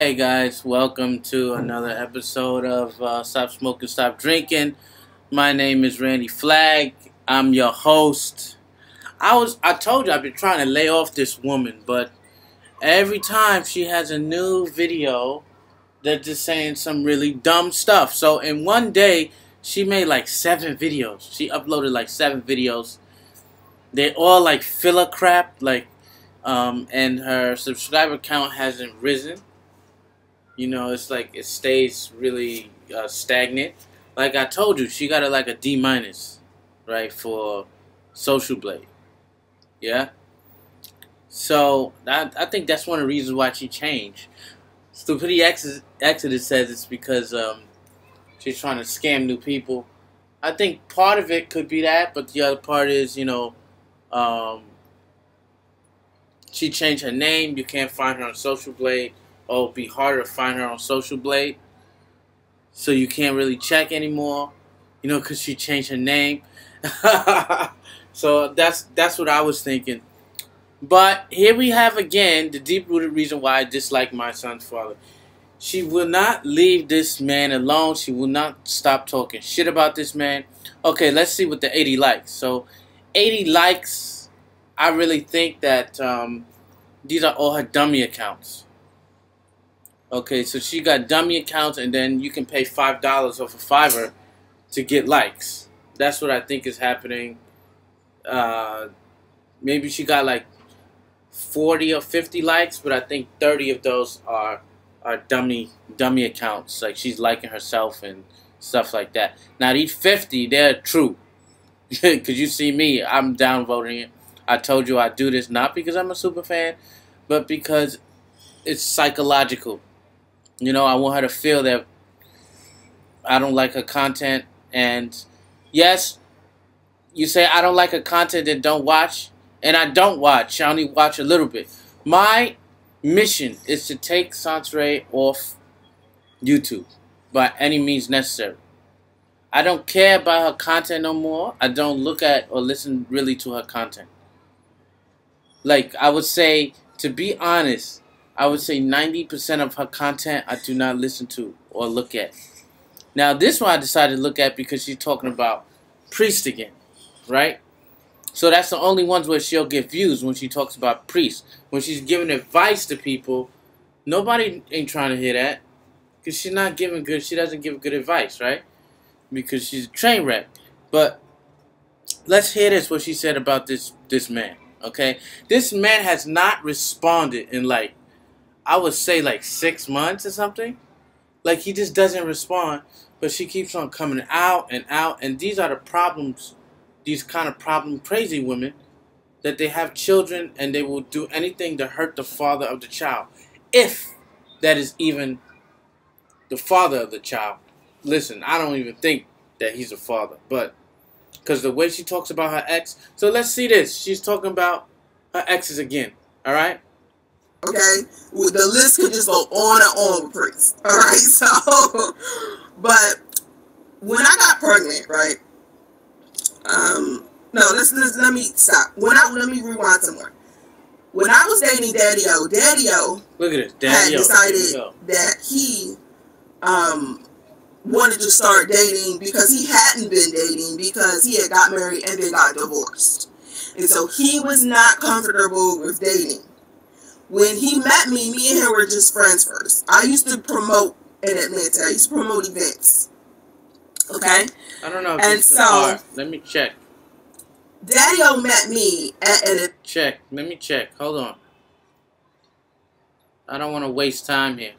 Hey guys, welcome to another episode of Stop Smoking, Stop Drinking. My name is Randy Flagg. I'm your host. I told you I've been trying to lay off this woman, but every time she has a new video, they're just saying some really dumb stuff. So in one day, she made like 7 videos. She uploaded like 7 videos. They're all like filler crap, and her subscriber count hasn't risen. You know, it's like it stays really stagnant. Like I told you, she got a D minus, right, for Social Blade. Yeah. So I think that's one of the reasons why she changed. Stupidity Exodus says it's because she's trying to scam new people. I think part of it could be that, but the other part is, she changed her name. You can't find her on Social Blade. Oh, it'd be harder to find her on Social Blade. So you can't really check anymore, because she changed her name. So that's what I was thinking. But here we have again the deep-rooted reason why I dislike my son's father. She will not leave this man alone. She will not stop talking shit about this man. Okay, let's see what the 80 likes. So 80 likes, I really think that these are all her dummy accounts. Okay, so she got dummy accounts, and then you can pay $5 off of Fiverr to get likes. That's what I think is happening. Maybe she got like 40 or 50 likes, but I think 30 of those are dummy accounts. Like she's liking herself and stuff like that. Now these 50, they're true. Because you see me, I'm downvoting it. I told you I do this not because I'm a super fan, but because it's psychological. I want her to feel that I don't like her content. And yes, you say I don't like her content, then don't watch. And I don't watch. I only watch a little bit. My mission is to take Santre off YouTube by any means necessary. I don't care about her content no more. I don't look at or listen really to her content. Like, I would say, to be honest, I would say 90% of her content I do not listen to or look at. Now, this one I decided to look at because she's talking about priest again, right? So that's the only ones where she'll get views, when she talks about priests. When she's giving advice to people, nobody ain't trying to hear that. Because she doesn't give good advice, right? Because she's a train wreck. But let's hear this, what she said about this man, okay? This man has not responded in I would say 6 months or something. Like, he just doesn't respond. But she keeps on coming out and out. And these are the problems, these kind of problem crazy women, that they have children and they will do anything to hurt the father of the child. If that is even the father of the child. Listen, I don't even think that he's a father. But, because the way she talks about her ex. So let's see this. She's talking about her exes again. Alright? Okay, well, the list could just go on and on with priests. All right, so, but when I got pregnant, right? No, let me stop. Let me rewind somewhere. When I was dating Daddy-O, look at this. had decided that he wanted to start dating because he hadn't been dating because he had got married and then got divorced, and so he was not comfortable with dating. When he met me and him were just friends first. I used to promote in Atlanta. I used to promote events. Okay? I don't know if and so, let me check. Daddy-O met me at an... Check. Let me check. Hold on. I don't want to waste time here.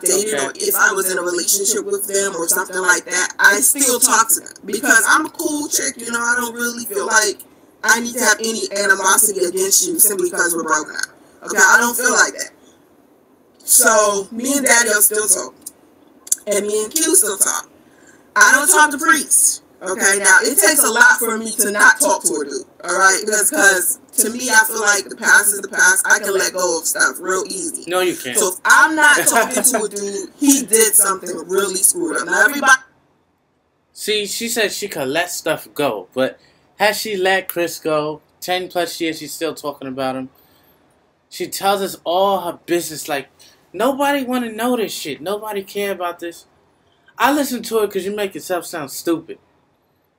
Dated, or if I was in a relationship with them or something like that, I still talk to them. Because I'm a cool chick, I don't really feel like I need to have any animosity against you simply because we're broken up. Okay, I don't feel like that. So, me and Daddy-O still talk. And me and Q still talk. I don't talk to priests. Okay, now, it takes a lot for me to not talk to a dude. Alright? Because, to me, I feel like the past is the past. I can let go of stuff real easy. No, you can't. So, if I'm not talking to a dude, he did something really screwed up. Now, everybody... See, she said she could let stuff go. But has she let Chris go? 10 plus years, she's still talking about him. She tells us all her business, like Nobody want to know this shit. Nobody care about this. I listen to it because you make yourself sound stupid.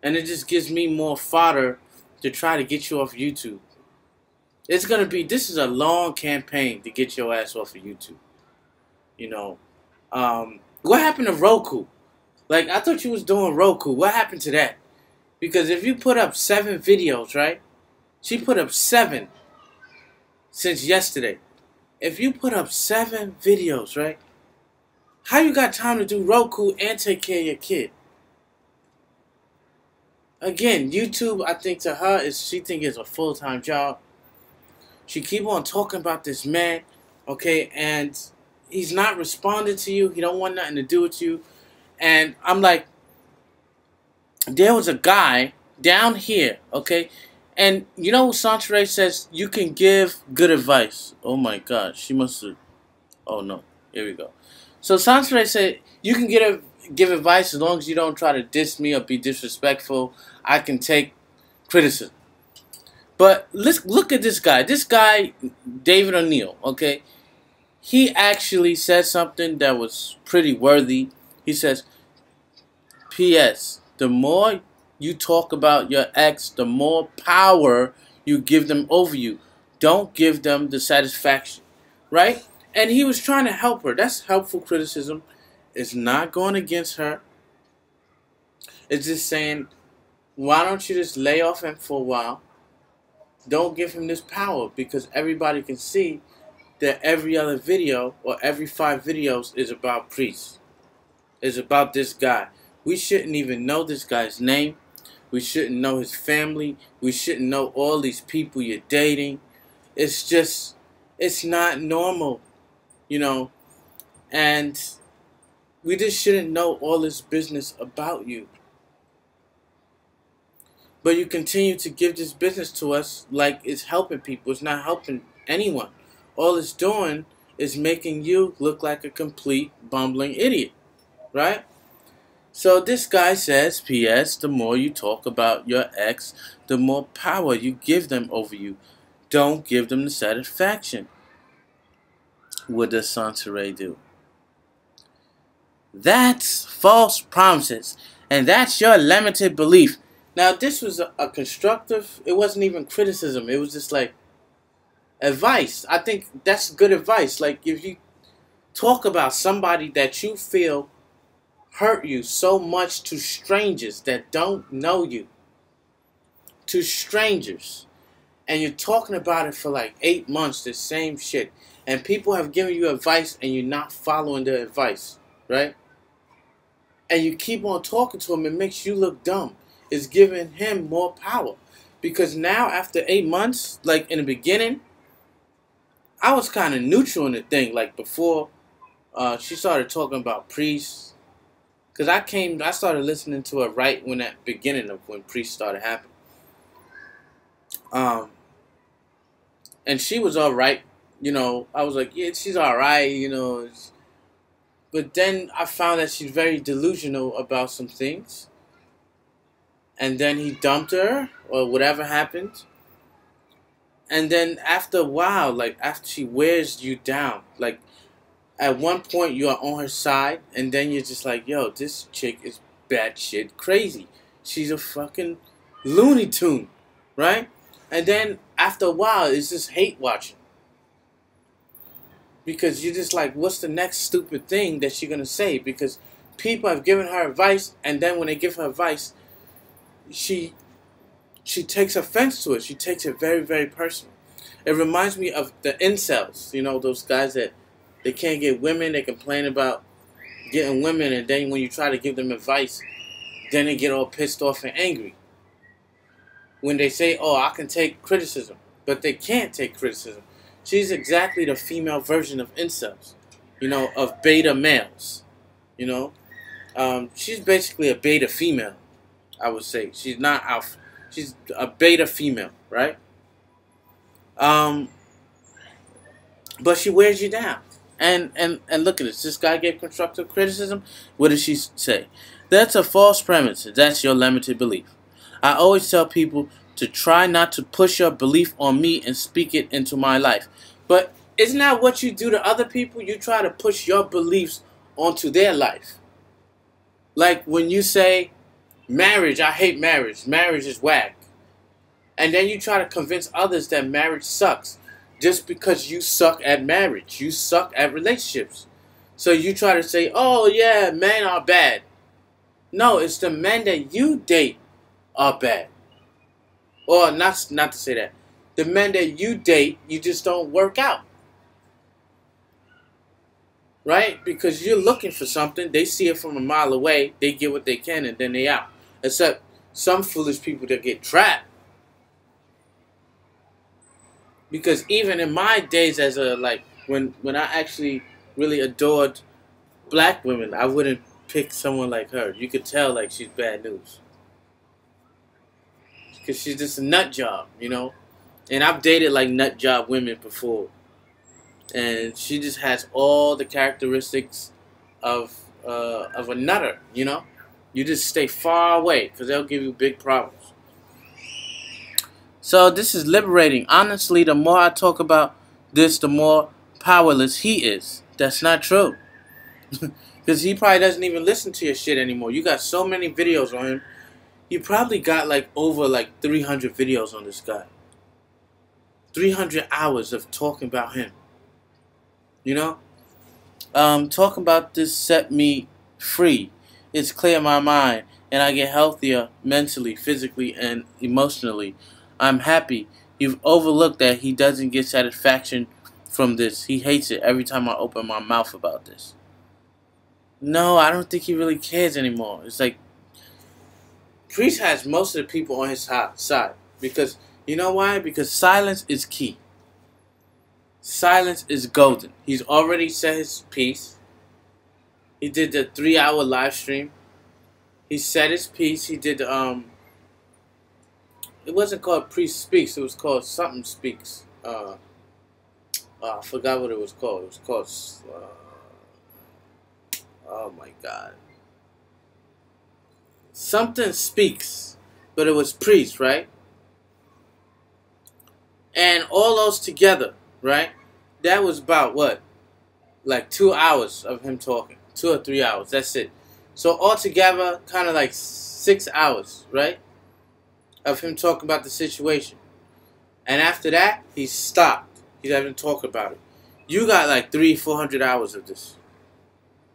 And it just gives me more fodder to try to get you off YouTube. It's going to be, this is a long campaign to get your ass off of YouTube. You know, what happened to Roku? Like, I thought you was doing Roku. What happened to that? Because if you put up 7 videos, right? She put up 7 since yesterday. If you put up 7 videos, right? How you got time to do Roku and take care of your kid? Again, YouTube, I think to her, she think it's a full-time job. She keep on talking about this man, okay, and he's not responding to you. He don't want nothing to do with you. And I'm like, there was a guy down here, okay, and you know what Santere says? You can give good advice. Oh my God, she must have, oh no, here we go. So Santere said, you can give advice as long as you don't try to diss me or be disrespectful. I can take criticism. But let's look at this guy. This guy, David O'Neill, okay? He actually said something that was pretty worthy. He says, P.S. The more you talk about your ex, the more power you give them over you. Don't give them the satisfaction, right? And he was trying to help her. That's helpful criticism. It's not going against her. It's just saying, why don't you just lay off him for a while? Don't give him this power, because everybody can see that every other video or every 5 videos is about priests. It's about this guy. We shouldn't even know this guy's name. We shouldn't know his family. We shouldn't know all these people you're dating. It's just, it's not normal, you know. And we just shouldn't know all this business about you. But you continue to give this business to us like it's helping people. It's not helping anyone. All it's doing is making you look like a complete bumbling idiot, right? So this guy says, P.S. The more you talk about your ex, the more power you give them over you. Don't give them the satisfaction. What does Santere do? That's false promises. And that's your limited belief. Now, this was a constructive, it wasn't even criticism. It was just like advice. I think that's good advice. Like, if you talk about somebody that you feel hurt you so much to strangers that don't know you, to strangers, and you're talking about it for like 8 months, the same shit, and people have given you advice and you're not following their advice, right? And you keep on talking to him, it makes you look dumb. It's giving him more power. Because now, after 8 months, like in the beginning, I was kind of neutral in the thing. Like before she started talking about priests. Because I started listening to her right when that beginning of when priests started happening. And she was alright. You know, I was like, yeah, she's alright, you know. But then I found that she's very delusional about some things. And then he dumped her, or whatever happened. And then after a while, like after she wears you down, like at one point you are on her side, and then you're just like, yo, this chick is batshit crazy. She's a fucking Looney Tune, right? And then after a while, it's just hate watching. Because you're just like, what's the next stupid thing that she's going to say? Because people have given her advice, and then when they give her advice, she takes offense to it. She takes it very, very personal. It reminds me of the incels. You know, those guys that they can't get women. They complain about getting women, and then when you try to give them advice, then they get all pissed off and angry. When they say, oh, I can take criticism. But they can't take criticism. She's exactly the female version of incels. You know, of beta males. You know, she's basically a beta female, I would say. She's not alpha. She's a beta female, right? But she wears you down. And look at this. This guy gave constructive criticism. What did she say? That's a false premise. That's your limited belief. I always tell people to try not to push your belief on me and speak it into my life. But Isn't that what you do to other people? You try to push your beliefs onto their life. Like when you say, marriage, I hate marriage. Marriage is whack. And then you try to convince others that marriage sucks just because you suck at marriage. You suck at relationships. So you try to say, oh yeah, men are bad. No, it's the men that you date are bad. Or not to say that. The men that you date, you just don't work out. Right? Because you're looking for something. They see it from a mile away. They get what they can and then they out. Except some foolish people that get trapped. Because even in my days as a, like, when I actually really adored black women, I wouldn't pick someone like her. You could tell, like, she's bad news. Because she's just a nut job, you know? And I've dated, like, nut job women before. And she just has all the characteristics of a nutter, you know? You just stay far away because they'll give you big problems. So this is liberating. Honestly, the more I talk about this, the more powerless he is. That's not true. Because he probably doesn't even listen to your shit anymore. You got so many videos on him. You probably got like over like 300 videos on this guy. 300 hours of talking about him. You know? Talking about this set me free. It's cleared my mind. And I get healthier mentally, physically, and emotionally. I'm happy. You've overlooked that he doesn't get satisfaction from this. He hates it every time I open my mouth about this. No, I don't think he really cares anymore. It's like, Priest has most of the people on his side. Because, you know why? Because silence is key. Silence is golden. He's already said his piece. He did the 3-hour live stream. He said his piece. He did, it wasn't called Priest Speaks. It was called Something Speaks. I forgot what it was called. It was called, oh my God. Something Speaks. But it was Priest, right? And all those together, right? That was about what? Like 2 hours of him talking. 2 or 3 hours. That's it. So altogether, kind of like 6 hours, right? Of him talking about the situation. And after that, he stopped. He hasn't talked about it. You got like 300-400 hours of this.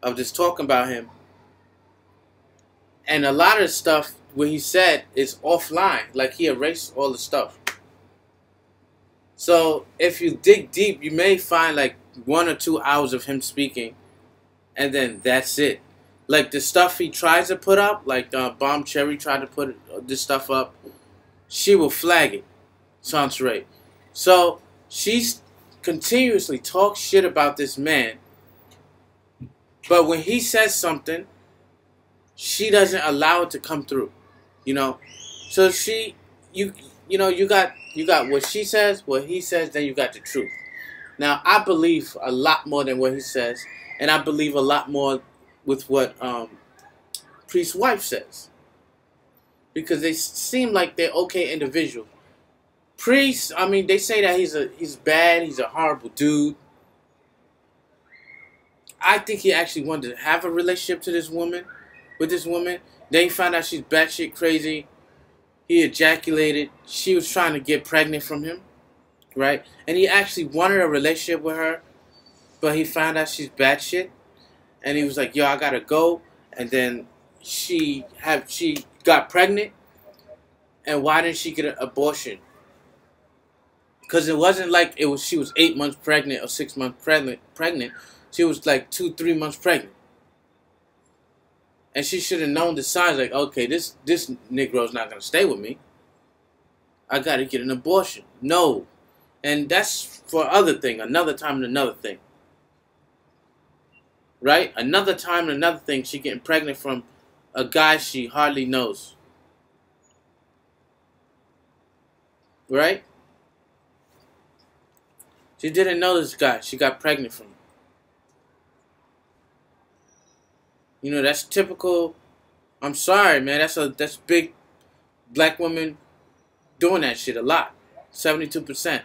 Of just talking about him. And a lot of the stuff what he said is offline. Like he erased all the stuff. So if you dig deep, you may find like 1 or 2 hours of him speaking. And then that's it. Like the stuff he tries to put up, like Bomb Cherry tried to put this stuff up, she will flag it. Sansray. So she's continuously talks shit about this man. But when he says something, she doesn't allow it to come through. You know? So you know, you got what she says, what he says, then you got the truth. Now I believe a lot more than what he says, and I believe a lot more with what Priest's wife says. Because they seem like they're okay individuals. Priest, I mean, they say that he's bad, he's a horrible dude. I think he actually wanted to have a relationship with this woman. Then he found out she's batshit crazy. He ejaculated. She was trying to get pregnant from him, right? And he actually wanted a relationship with her, but he found out she's batshit. And he was like, yo, I gotta go. And then she got pregnant. And why didn't she get an abortion? Because it wasn't like she was 8 months pregnant or 6 months pregnant. She was like 2-3 months pregnant. And she should have known the signs, like, okay, this Negro's not gonna stay with me. I gotta get an abortion. No. And that's for other thing, another time and another thing. Right? Another time and another thing, she getting pregnant from a guy she hardly knows. Right? She didn't know this guy. She got pregnant from him. You know, that's typical. I'm sorry, man. That's big black women doing that shit a lot. 72%.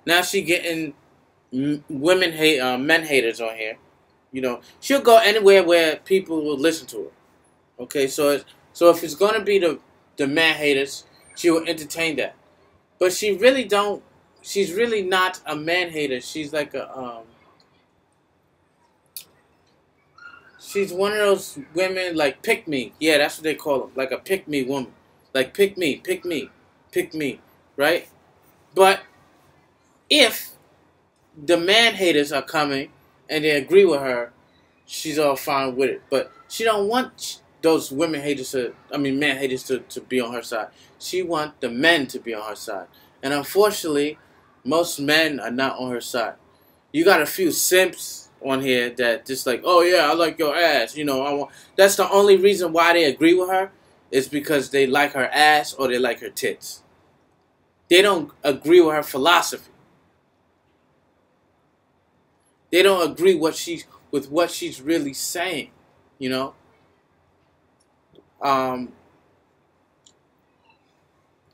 Now she getting men haters on here. You know, she'll go anywhere where people will listen to her. Okay, so if it's gonna be the man haters, she will entertain that. But she really don't. She's really not a man hater. She's like a She's one of those women like pick me. Yeah, that's what they call them. Like a pick me woman. Like pick me, pick me, pick me. Right? But if the man haters are coming and they agree with her, she's all fine with it. But she don't want those women haters man haters to be on her side. She want the men to be on her side. And unfortunately, most men are not on her side. You got a few simps on here that just like, oh yeah, I like your ass. You know, that's the only reason why they agree with her is because they like her ass or they like her tits. They don't agree with her philosophy. They don't agree with what she's really saying, you know.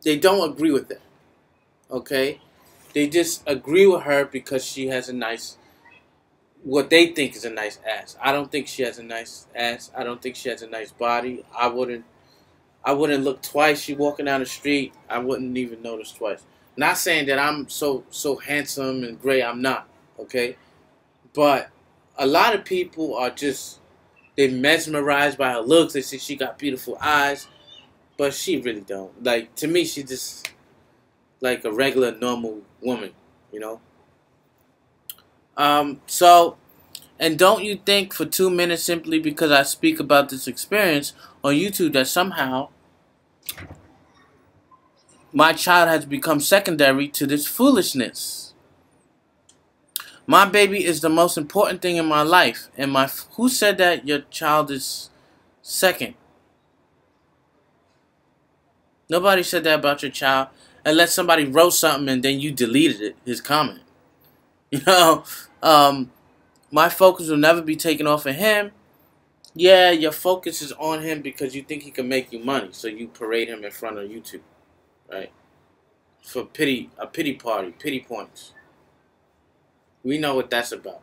They don't agree with it. Okay, they just agree with her because she has what they think is a nice ass. I don't think she has a nice ass. I don't think she has a nice body. I wouldn't look twice. She walking down the street, I wouldn't even notice twice. Not saying that I'm so handsome and great. I'm not. Okay. But a lot of people are they mesmerized by her looks. They say she got beautiful eyes, but she really don't. Like, to me, she just like a regular, normal woman, you know? And don't you think for 2 minutes simply because I speak about this experience on YouTube that somehow my child has become secondary to this foolishness? My baby is the most important thing in my life. And who said that your child is second? Nobody said that about your child. Unless somebody wrote something and then you deleted it, his comment. You know, my focus will never be taken off of him. Yeah, your focus is on him because you think he can make you money. So you parade him in front of YouTube. Right? For a pity party, pity points. We know what that's about.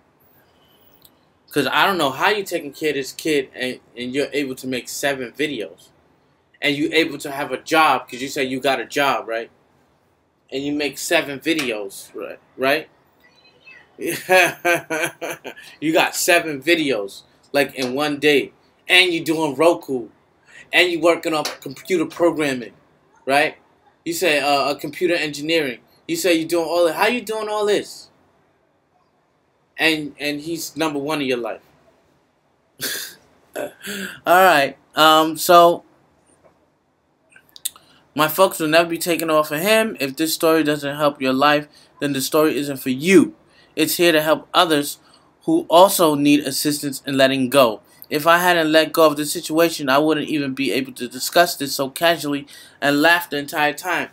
Because I don't know how you taking care of this kid and you're able to make 7 videos. And you're able to have a job because you say you got a job, right? And you make 7 videos, right? You got 7 videos, like in one day. And you're doing Roku. And you're working on computer programming, right? You say computer engineering. You say you're doing all that. How you doing all this? And he's number 1 in your life. Alright, so my focus will never be taken off of him. If this story doesn't help your life, then the story isn't for you. It's here to help others who also need assistance in letting go. If I hadn't let go of the situation, I wouldn't even be able to discuss this so casually and laugh the entire time.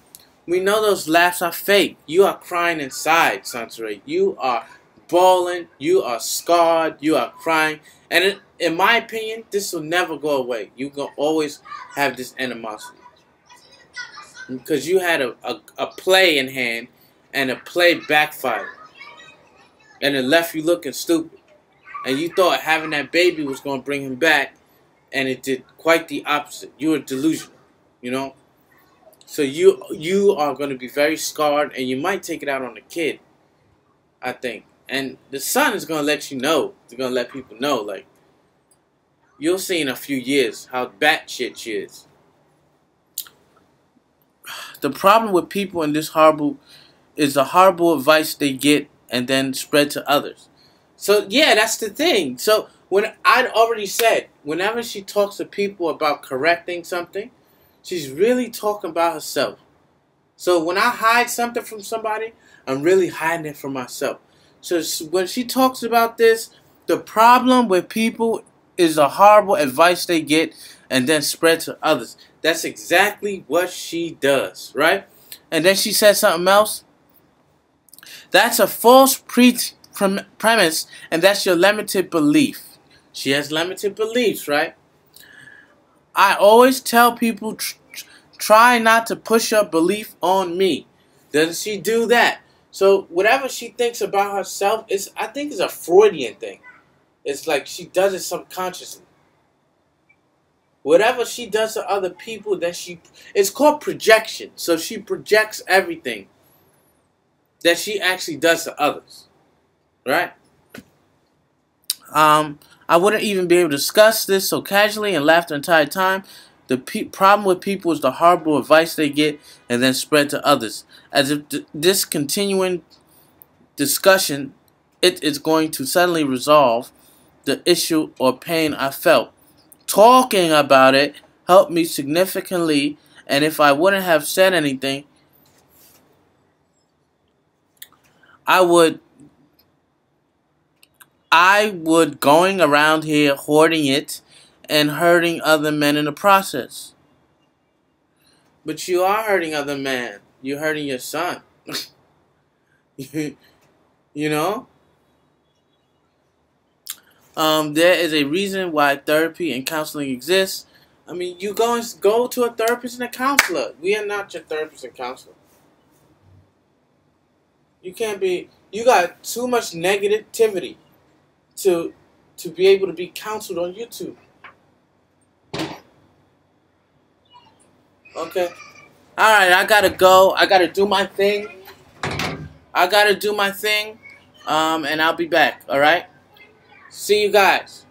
We know those laughs are fake. You are crying inside, Sansare. You are bawling. You are scarred. You are crying. And in my opinion, this will never go away. You're going to always have this animosity. Because you had a play in hand, and a play backfired. And it left you looking stupid. And you thought having that baby was going to bring him back, and it did quite the opposite. You were delusional, you know? So you are going to be very scarred, and you might take it out on the kid, I think. And the son is going to let you know. They're going to let people know, like, you'll see in a few years how batshit she is. The problem with people in this is the horrible advice they get and then spread to others. So yeah, that's the thing. So when I'd already said, whenever she talks to people about correcting something, she's really talking about herself. So when I hide something from somebody, I'm really hiding it from myself. So when she talks about this, the problem with people is the horrible advice they get and then spread to others. That's exactly what she does, right? And then she said something else. That's a false premise, and that's your limited belief. She has limited beliefs, right? I always tell people, try not to push your belief on me. Doesn't she do that? So whatever she thinks about herself, I think it's a Freudian thing. It's like she does it subconsciously. Whatever she does to other people, it's called projection. So she projects everything that she actually does to others. Right? I wouldn't even be able to discuss this so casually and laugh the entire time. The problem with people is the horrible advice they get and then spread to others. As if this continuing discussion, it is going to suddenly resolve the issue or pain I felt. Talking about it helped me significantly, and if I wouldn't have said anything, I would going around here hoarding it and hurting other men in the process. But you are hurting other men. You're hurting your son. You know? There is a reason why therapy and counseling exists. I mean, you go to a therapist and a counselor. We are not your therapist and counselor. You can't be. You got too much negativity to be able to be counseled on YouTube. Okay. All right. I gotta go. I gotta do my thing. And I'll be back. All right. See you guys.